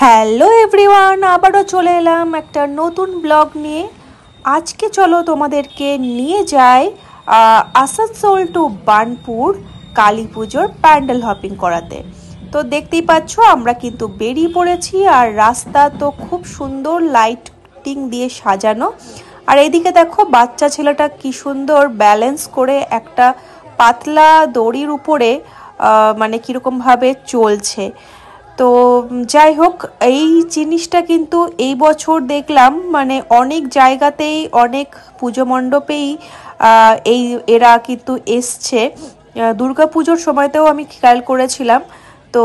Hello everyone, আবারও চলে এলাম একটা নতুন ব্লগ নিয়ে। আজকে চলো তোমাদেরকে নিয়ে যাই আসানসোল টু বার্নপুর কালী পুজোর প্যান্ডেল হপিং করাতে। তো দেখতেই পাচ্ছ আমরা কিন্তু বেরিয়ে পড়েছি, আর রাস্তা তো খুব সুন্দর লাইটিং দিয়ে সাজানো। আর এইদিকে দেখো বাচ্চা ছেলেটা কি সুন্দর ব্যালেন্স করে একটা পাতলা দড়ির উপরে মানে কীরকমভাবে চলছে। তো যাই হোক, এই জিনিসটা কিন্তু এই বছর দেখলাম মানে অনেক জায়গাতেই, অনেক পুজো মণ্ডপেই এরা কিন্তু এসছে। দুর্গা পুজোর সময়তেও আমি খেয়াল করেছিলাম। তো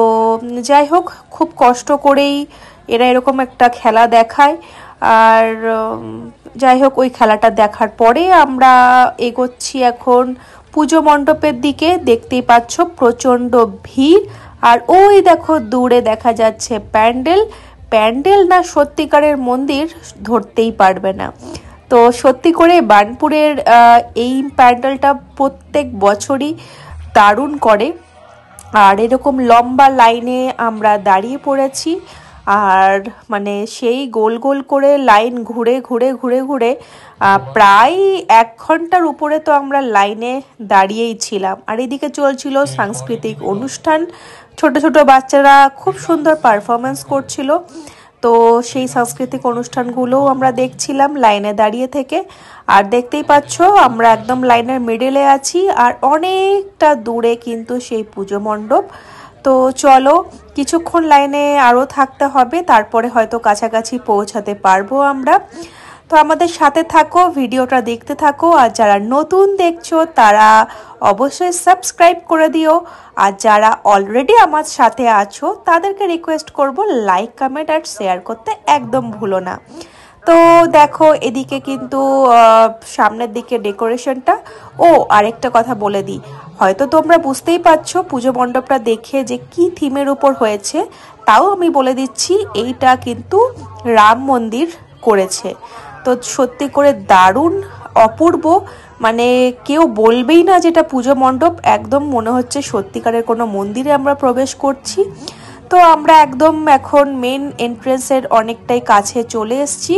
যাই হোক, খুব কষ্ট করেই এরা এরকম একটা খেলা দেখায়। আর যাই হোক, ওই খেলাটা দেখার পরে আমরা এগোচ্ছি এখন পুজো মণ্ডপের দিকে। দেখতেই পাচ্ছ প্রচণ্ড ভিড়। আর ওই দেখো দূরে দেখা যাচ্ছে প্যান্ডেল। প্যান্ডেল না সত্যিকারের মন্দির ধরতেই পারবে না। তো সত্যি করে বার্নপুরের এই প্যান্ডেলটা প্রত্যেক বছরই দারুণ করে। আর এরকম লম্বা লাইনে আমরা দাঁড়িয়ে পড়েছি, আর মানে সেই গোল গোল করে লাইন ঘুরে ঘুরে ঘুরে ঘুরে প্রায় 1 ঘন্টার উপরে তো আমরা লাইনে দাঁড়িয়েই ছিলাম। আর এদিকে চলছিল সাংস্কৃতিক অনুষ্ঠান, ছোট ছোট বাচ্চারা খুব সুন্দর পারফরমেন্স করছিল। তো সেই সাংস্কৃতিক অনুষ্ঠানগুলোও আমরা দেখছিলাম লাইনে দাঁড়িয়ে থেকে। আর দেখতেই পাচ্ছ আমরা একদম লাইনের মিডলে আছি, আর অনেকটা দূরে কিন্তু সেই পুজো মণ্ডপ। তো চলো কিছুক্ষণ লাইনে আরও থাকতে হবে, তারপরে হয়তো কাছাকাছি পৌঁছাতে পারবো আমরা। তো আমাদের সাথে থাকো, ভিডিওটা দেখতে থাকো। আর যারা নতুন দেখছো তারা অবশ্যই সাবস্ক্রাইব করে দিও, আর যারা অলরেডি আমার সাথে আছো তাদেরকে রিকোয়েস্ট করব লাইক, কমেন্ট আর শেয়ার করতে একদম ভুলো না। তো দেখো এদিকে কিন্তু সামনের দিকে ডেকোরেশনটা। ও আরেকটা কথা বলে দিই, হয়তো তোমরা বুঝতেই পারছো পুজো মণ্ডপটা দেখে যে কি থিমের উপর হয়েছে। তাও আমি বলে দিচ্ছি, এইটা কিন্তু রাম মন্দির করেছে। তো সত্যি করে দারুণ, অপূর্ব, মানে কেউ বলবেই না যেটা পুজো মণ্ডপ। একদম মনে হচ্ছে সত্যিকারের কোনো মন্দিরে আমরা প্রবেশ করছি। তো আমরা একদম এখন মেন এন্ট্রেন্সের অনেকটাই কাছে চলে এসেছি,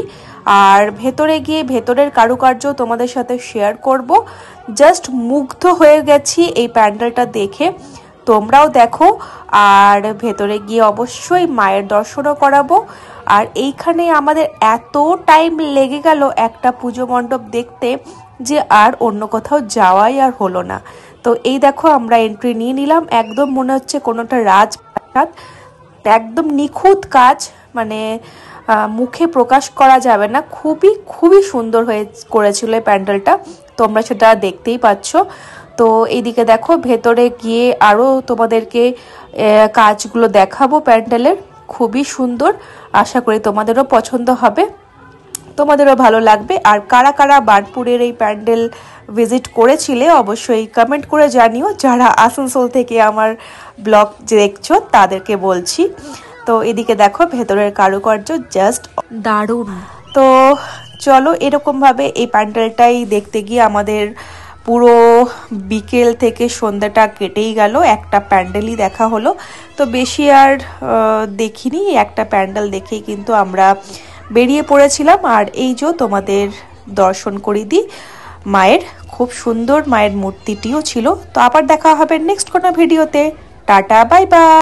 আর ভেতরে গিয়ে ভেতরের কারুকার্য তোমাদের সাথে শেয়ার করব। জাস্ট মুগ্ধ হয়ে গেছি এই প্যান্ডেলটা দেখে, তোমরাও দেখো। আর ভেতরে গিয়ে অবশ্যই মায়ের দর্শনও করাবো। আর এইখানে আমাদের এত টাইম লেগে গেল একটা পুজো মণ্ডপ দেখতে যে আর অন্য কোথাও যাওয়াই আর হলো না। তো এই দেখো আমরা এন্ট্রি নিয়ে নিলাম, একদম মনে হচ্ছে কোনোটা রাজপ্রাসাদ, একদম নিখুঁত কাজ, মানে মুখে প্রকাশ করা যাবে না। খুবই খুবই সুন্দর হয়ে করেছিল এই প্যান্ডেলটা, তোমরা সেটা দেখতেই পাচ্ছ। তো এইদিকে দেখো ভেতরে গিয়ে আরও তোমাদেরকে কাজগুলো দেখাবো প্যান্ডেলের, খুবই সুন্দর। আশা করি তোমাদেরও পছন্দ হবে, তোমাদেরও ভালো লাগবে। আর কারা কারা বার্নপুরের এই প্যান্ডেল ভিজিট করেছিলে অবশ্যই কমেন্ট করে জানিও। যারা আসানসোল থেকে আমার ব্লগ দেখছো তাদেরকে বলছি। তো এদিকে দেখো ভেতরের কারুকার্য জাস্ট দারুণ। তো চলো এরকমভাবে এই প্যান্ডেলটাই দেখতে গিয়ে আমাদের পুরো বিকেল থেকে সন্ধ্যাটা কেটেই গেল, একটা প্যান্ডেলই দেখা হলো। তো বেশি আর দেখিনি, একটা প্যান্ডেল দেখেই কিন্তু আমরা বেরিয়ে পড়েছিলাম। আর এই যে তোমাদের দর্শন করিয়ে দিই মায়ের, খুব সুন্দর মায়ের মূর্তিটিও ছিল। তো আবার দেখা হবে নেক্সট কোনো ভিডিওতে। Tata, bye bye.